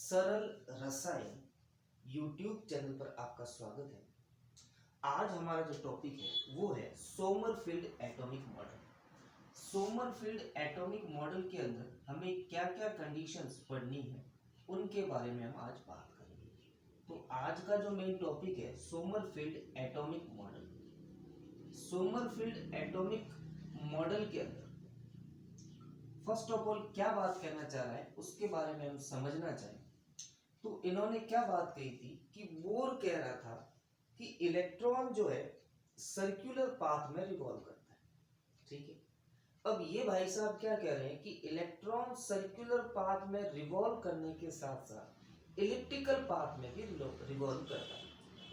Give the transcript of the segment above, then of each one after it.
सरल रसायन YouTube channel पर आपका स्वागत है। आज हमारा जो टॉपिक है वो है Sommerfeld atomic model. Sommerfeld atomic model के अंदर हमें क्या क्या कंडीशंस पढ़नी है उनके बारे में हम आज बात करेंगे। तो आज का जो मेन टॉपिक है Sommerfeld atomic model. Sommerfeld atomic model के अंदर फर्स्ट ऑफ ऑल क्या बात कहना चाह रहा है उसके बारे में हम समझना चाहें तो इन्होंने क्या बात कही थी कि बोर कह रहा था कि इलेक्ट्रॉन जो है सर्कुलर पाथ में रिवॉल्व करता है। ठीक है, अब ये भाई साहब क्या कह रहे हैं कि इलेक्ट्रॉन सर्कुलर पाथ में रिवॉल्व करने के साथ साथ इलिप्टिकल पाथ में भी रिवॉल्व करता है।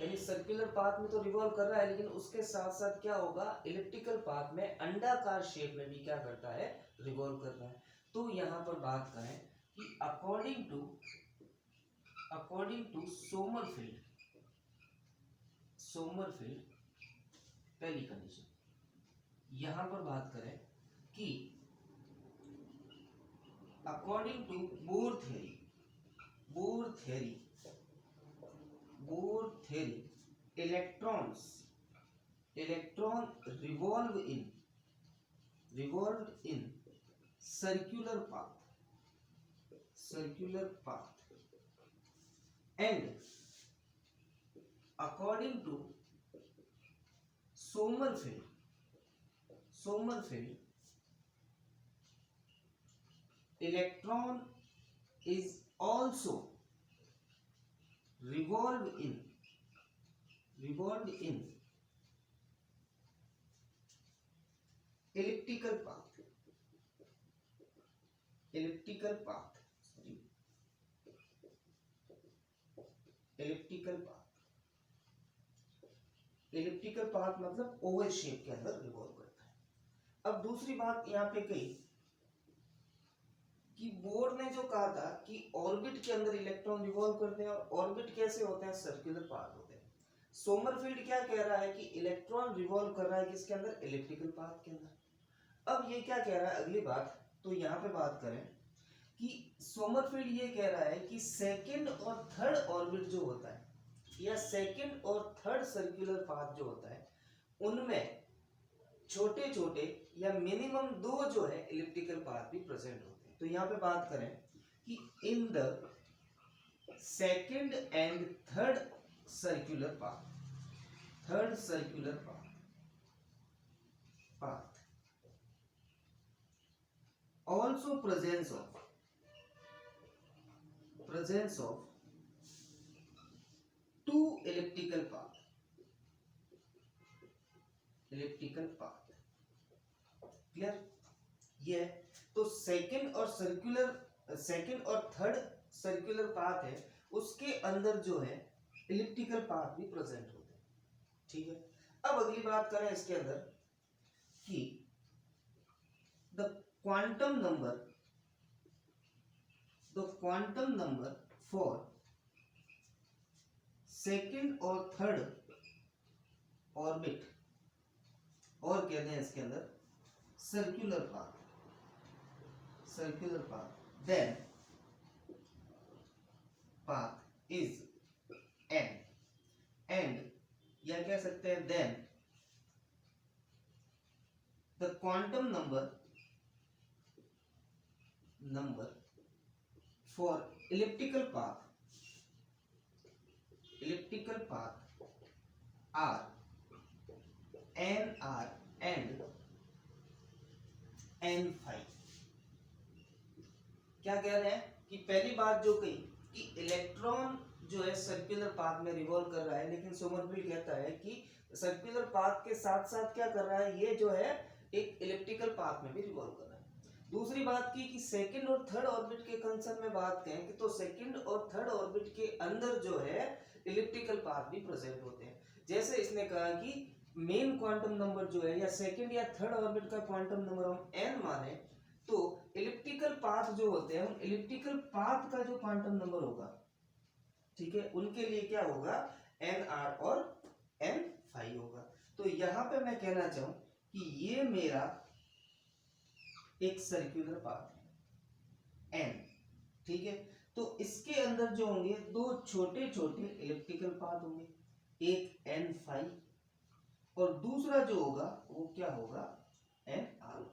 यानी सर्कुलर पाथ में तो रिवॉल्व कर रहा है लेकिन उसके साथ साथ क्या होगा, इलिप्टिकल पाथ में अंडाकार शेप में भी क्या करता है, रिवॉल्व कर रहा है। तो यहाँ पर बात करें कि अकॉर्डिंग टू सोमरफील्ड पहली कंडीशन, यहां पर बात करें कि according to Bohr theory electron revolve in circular path and according to Sommerfeld electron is also revolved in elliptical path elliptical path मतलब ओवल शेप के अंदर रिवॉल्व करता है। अब दूसरी बात यहाँ पे कही कि बोर ने जो कहा था कि ऑर्बिट के अंदर इलेक्ट्रॉन रिवॉल्व करते हैं और ऑर्बिट कैसे होते हैं, सर्कुलर पाथ होते हैं। सोमरफील्ड क्या कह रहा है कि इलेक्ट्रॉन रिवॉल्व कर रहा है किसके अंदर, इलिप्टिकल पाथ के अंदर। अब ये क्या कह रहा है अगली बात, तो यहाँ पे बात करें कि सोमरफील्ड ये कह रहा है कि सेकंड और थर्ड ऑर्बिट जो होता है या सेकंड और थर्ड सर्कुलर पाथ जो होता है उनमें छोटे छोटे या मिनिमम दो जो है इलिप्टिकल पाथ भी प्रेजेंट होते हैं। तो यहाँ पे बात करें कि in the second and third circular path also presence of two elliptical path clear. ये तो सेकंड और थर्ड सर्कुलर पाथ है उसके अंदर जो है इलिप्टिकल पाथ भी प्रेजेंट होते हैं। ठीक है, अब अगली बात करें इसके अंदर कि the quantum number for second और थर्ड ऑर्बिट और कहते हैं इसके अंदर circular path then path is n and या कह सकते हैं then the quantum number for elliptical path are nr and n5। क्या कह रहे हैं कि पहली बात जो कही कि इलेक्ट्रॉन जो है सर्कुलर पाथ में रिवॉल्व कर रहा है, लेकिन सोमरफील्ड कहता है कि सर्कुलर पाथ के साथ साथ क्या कर रहा है, ये जो है एक इलिप्टिकल पाथ में भी रिवॉल्व कर रहा है। दूसरी बात की कि सेकंड और थर्ड ऑर्बिट के कंसर्न में बात करें कि तो सेकंड और थर्ड ऑर्बिट के अंदर जो है इलिप्टिकल पाथ भी प्रेजेंट होते हैं। जैसे इसने कहा कि मेन क्वांटम नंबर जो है या सेकंड या थर्ड ऑर्बिट का क्वांटम नंबर हम n माने तो इलिप्टिकल पाथ जो होते हैं उन इलिप्टिकल पाथ का जो क्वांटम नंबर होगा, ठीक है, उनके लिए क्या होगा, nr और n5 होगा। तो यहां पे मैं कहना चाहूं कि ये मेरा एक सर्कुलर पाथ है n, ठीक है। तो इसके अंदर जो होंगे दो छोटे छोटे इलिप्टिकल पाथ होंगे, एक एन फाइव और दूसरा जो होगा वो क्या होगा एन आर।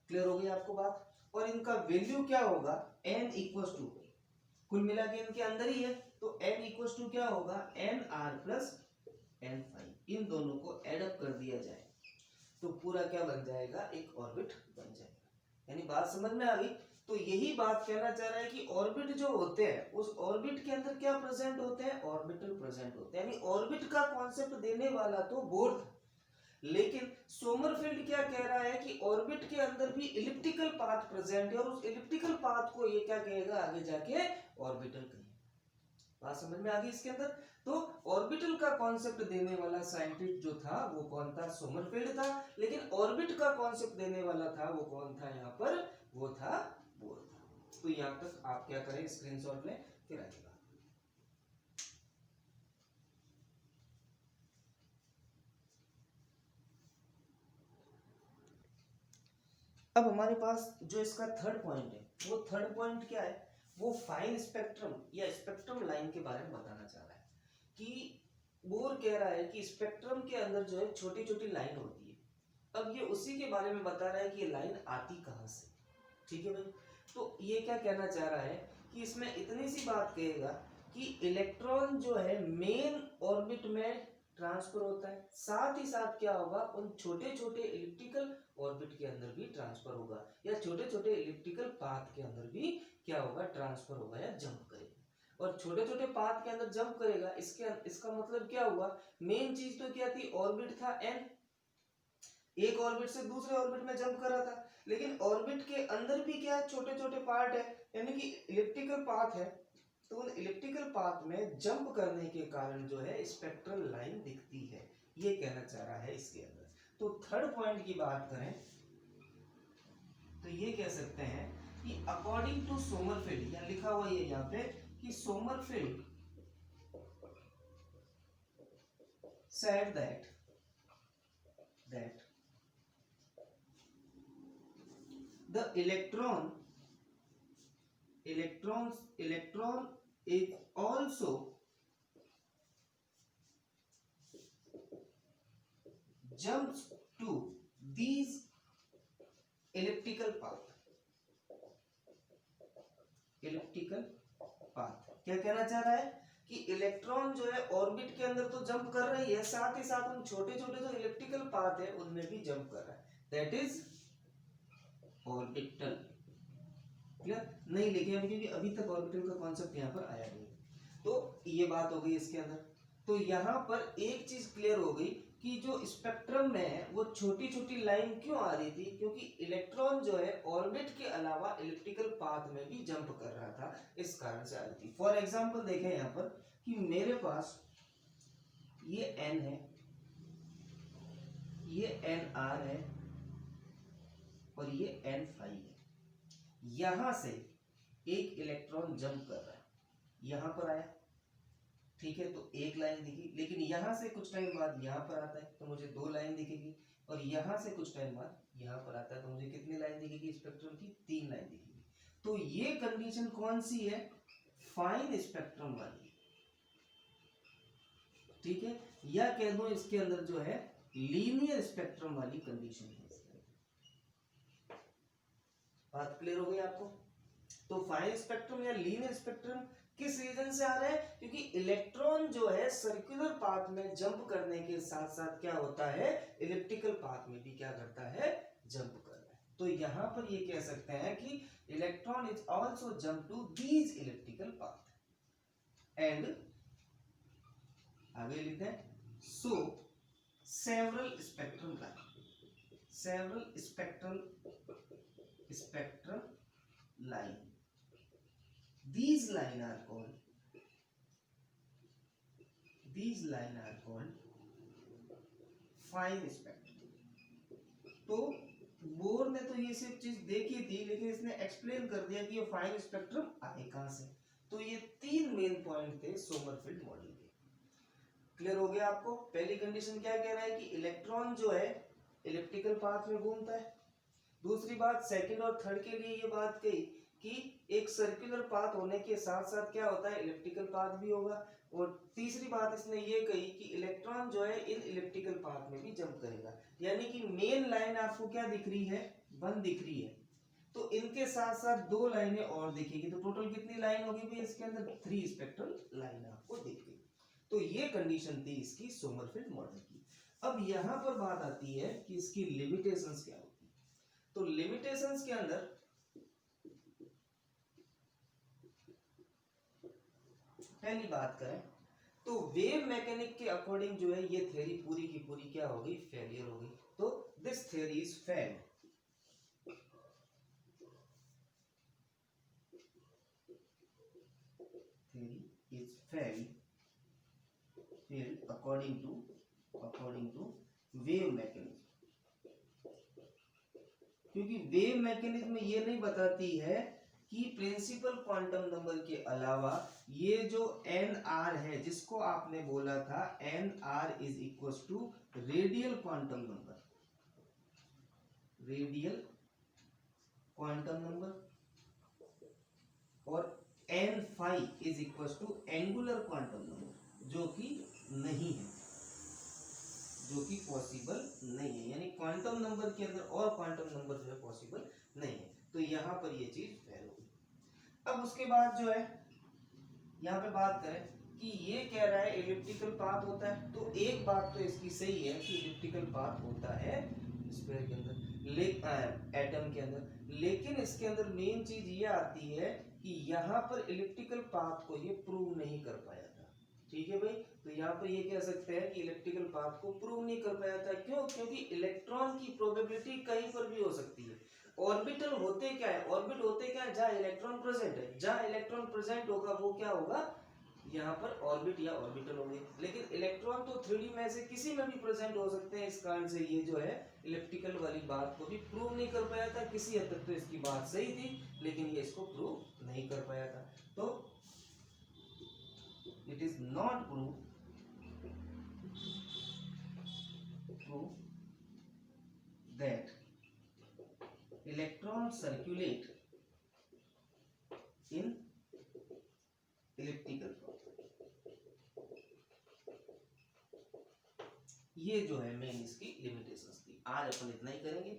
क्लियर हो गई आपको बात। और इनका वैल्यू क्या होगा n इक्वल टू, कुल मिला के इनके अंदर ही है, तो n इक्वल टू क्या होगा n r plus n five. इन दोनों को एडअप कर दिया जाए तो पूरा क्या बन जाएगा, एक ऑर्बिट बन जाएगा। यानी बात समझ में आ गई। तो यही बात कहना चाह रहा है कि ऑर्बिट जो होते हैं उस ऑर्बिट के अंदर क्या प्रेजेंट होते हैं, ऑर्बिटल प्रेजेंट होते हैं। यानी ऑर्बिट का कॉन्सेप्ट देने वाला तो बोर था, लेकिन सोमरफेल्ड क्या कह रहा है कि ऑर्बिट के अंदर भी इलिप्टिकल पाथ प्रेजेंट है और उस इलिप्टिकल पाथ को ये क्या कहेगा आगे जाके ऑर्बिटल कहेगा। बात समझ में आ गई इसके अंदर। तो ऑर्बिटल का कॉन्सेप्ट देने वाला साइंटिस्ट जो था वो कौन था, सोमरफेल्ड था। लेकिन ऑर्बिट का कॉन्सेप्ट देने वाला था वो कौन था यहाँ पर, वो था बोर था। तो यहाँ तक आप क्या करें, स्क्रीनशॉट लें, फिर आगे बात। अब हमारे पास जो इसका थर्ड पॉइंट है, वो थर्ड पॉइंट क्या है, वो फाइन स्पेक्ट्रम या स्पेक्ट्रम लाइन के बारे में बताना चाह रहा है। कि बोर कह रहा है कि स्पेक्ट्रम के अंदर जो है छोटी छोटी लाइन होती है। अब ये उसी के बारे में बता रहा है कि ये लाइन आती कहाँ से। ठीक है भाई। तो ये क्या कहना चाह रहा है कि इसमें इतनी सी बात कहेगा कि इलेक्ट्रॉन जो है मेन ऑर्बिट में ट्रांसफर होता है, साथ ही साथ क्या होगा उन छोटे छोटे इलिप्टिकल ऑर्बिट के अंदर भी ट्रांसफर होगा, या छोटे छोटे इलिप्टिकल पाथ के अंदर भी क्या होगा, ट्रांसफर होगा या जंप करेगा। और छोटे छोटे पाथ के अंदर जंप करेगा, इसका मतलब क्या हुआ, मेन चीज तो क्या थी, ऑर्बिट था एन, एक ऑर्बिट से दूसरे ऑर्बिट में जंप कर रहा था। लेकिन ऑर्बिट के अंदर भी क्या है, छोटे छोटे पार्ट है, यानी कि इलिप्टिकल पाथ है। तो उन इलिप्टिकल पाथ में जंप करने के कारण जो है स्पेक्ट्रल लाइन दिखती है, ये कहना चाह रहा है इसके अंदर। तो थर्ड पॉइंट की बात करें तो ये कह सकते हैं कि अकॉर्डिंग टू सोमरफेल्ड, या लिखा हुआ है यहाँ पे कि Sommerfeld said that the electron is also jumps to these elliptical path। क्या कहना चाह रहा है कि इलेक्ट्रॉन जो है ऑर्बिट के अंदर तो जंप कर रही है, साथ ही साथ उन छोटे छोटे जो इलिप्टिकल पाथ है उनमें भी जंप कर रहा है, दैट इज ऑर्बिटल। क्लियर नहीं लिखे हैं क्योंकि अभी तक ऑर्बिटल का कॉन्सेप्ट यहाँ पर आया नहीं। तो ये बात हो गई इसके अंदर। तो यहाँ पर एक चीज क्लियर हो गई कि जो स्पेक्ट्रम में है वो छोटी छोटी लाइन क्यों आ रही थी, क्योंकि इलेक्ट्रॉन जो है ऑर्बिट के अलावा इलिप्टिकल पाथ में भी जंप कर रहा था, इस कारण से आ रही थी। फॉर एग्जांपल देखें यहाँ पर कि मेरे पास ये n है, ये nr है और ये n5 है। यहां से एक इलेक्ट्रॉन जंप कर रहा है, यहां पर आया, ठीक है, तो एक लाइन दिखी। लेकिन यहां से कुछ टाइम बाद यहां पर आता है तो मुझे दो लाइन दिखेगी, और यहां से कुछ टाइम बाद यहां पर आता है तो मुझे कितनी लाइन दिखेगी स्पेक्ट्रम की, तीन लाइन दिखेगी। तो ये कंडीशन कौन सी है, फाइन स्पेक्ट्रम वाली, ठीक है, या कह दो इसके अंदर जो है लीनियर स्पेक्ट्रम वाली कंडीशन है। बात क्लियर हो गई आपको। तो फाइन स्पेक्ट्रम या लीनियर स्पेक्ट्रम किस रीजन से आ रहा है, क्योंकि इलेक्ट्रॉन जो है सर्कुलर पाथ में जंप करने के साथ साथ क्या होता है, इलिप्टिकल पाथ में भी क्या करता है, जंप कर रहा है। तो यहां पर ये कह सकते हैं कि electron is also jump to these elliptical path and आगे लिखते हैं so several spectrum line, these line are called fine spectrum। तो बोर ने तो ये सिर्फ चीज देखी थी, लेकिन इसने एक्सप्लेन कर दिया कि ये फाइन स्पेक्ट्रम आए कहां से। तो ये तीन मेन पॉइंट थे सोमरफेल्ड मॉडल के। क्लियर हो गया आपको। पहली कंडीशन क्या कह रहा है कि इलेक्ट्रॉन जो है इलिप्टिकल पाथ में घूमता है। दूसरी बात सेकंड और थर्ड के लिए ये बात कही कि एक सर्कुलर पाथ होने के साथ साथ क्या होता है, इलेक्ट्रिकल पाथ भी होगा। और तीसरी बात इसने ये कही कि इलेक्ट्रॉन जो है इन इलेक्ट्रिकल पाथ में भी जंप करेगा, यानी कि मेन लाइन आपको क्या दिख रही है, 1 दिख रही है, तो इनके साथ साथ 2 लाइनें और दिखेगी, तो टोटल कितनी लाइन होगी भाई इसके अंदर, 3 स्पेक्ट्रल लाइन आपको दिख गई। तो ये कंडीशन थी इसकी सोमरफेल्ड मॉडल की। अब यहां पर बात आती है कि इसकी लिमिटेशंस क्या होती है। तो लिमिटेशंस के अंदर पहली बात करें तो वेव मैकेनिक के अकॉर्डिंग जो है ये थ्योरी पूरी की पूरी क्या होगी, फेलियर होगी। तो this theory is failed. theory is failed according to wave mechanism, क्योंकि वेव मैकेनिज्म ये नहीं बताती है कि प्रिंसिपल क्वांटम नंबर के अलावा ये जो एन आर है जिसको आपने बोला था n r is equal to radial quantum number, radial quantum number, और n five is equal to angular quantum number, जो कि नहीं है, जो कि पॉसिबल नहीं है, यानी क्वांटम नंबर के अंदर और क्वांटम नंबर जो है पॉसिबल नहीं है। तो यहां पर ये चीज फेल होगी। अब उसके बाद जो है यहाँ पे बात करें कि ये कह रहा है इलिप्टिकल पाथ होता है, तो एक बात तो इसकी सही है कि इलिप्टिकल पाथ होता है स्फीयर के अंदर, एटम के अंदर, लेकिन इसके अंदर मेन चीज ये आती है कि यहाँ पर इलिप्टिकल पाथ को ये प्रूव नहीं कर पाया था। ठीक है भाई, तो यहाँ पर ये कह सकते हैं कि इलेक्ट्रिकल पाथ को प्रूव नहीं कर पाया था। क्यों? क्योंकि इलेक्ट्रॉन की प्रोबेबिलिटी कहीं पर भी हो सकती है। ऑर्बिटल होते क्या है, ऑर्बिट होते क्या है, जहाँ इलेक्ट्रॉन प्रेजेंट है, जहाँ इलेक्ट्रॉन प्रेजेंट होगा वो क्या होगा, यहाँ पर ऑर्बिट या ऑर्बिटल होंगे। लेकिन इलेक्ट्रॉन तो 3D में से किसी में भी प्रेजेंट हो सकते हैं, इस कारण से ये जो है इलेक्ट्रिकल वाली बात को भी प्रूव नहीं कर पाया था। किसी हद तक तो इसकी बात सही थी, लेकिन ये इसको प्रूव नहीं कर पाया था। तो it is not prove that electrons circulate in elliptical path। ये जो है मेन इसकी लिमिटेशंस थी। आज अपन इतना ही करेंगे।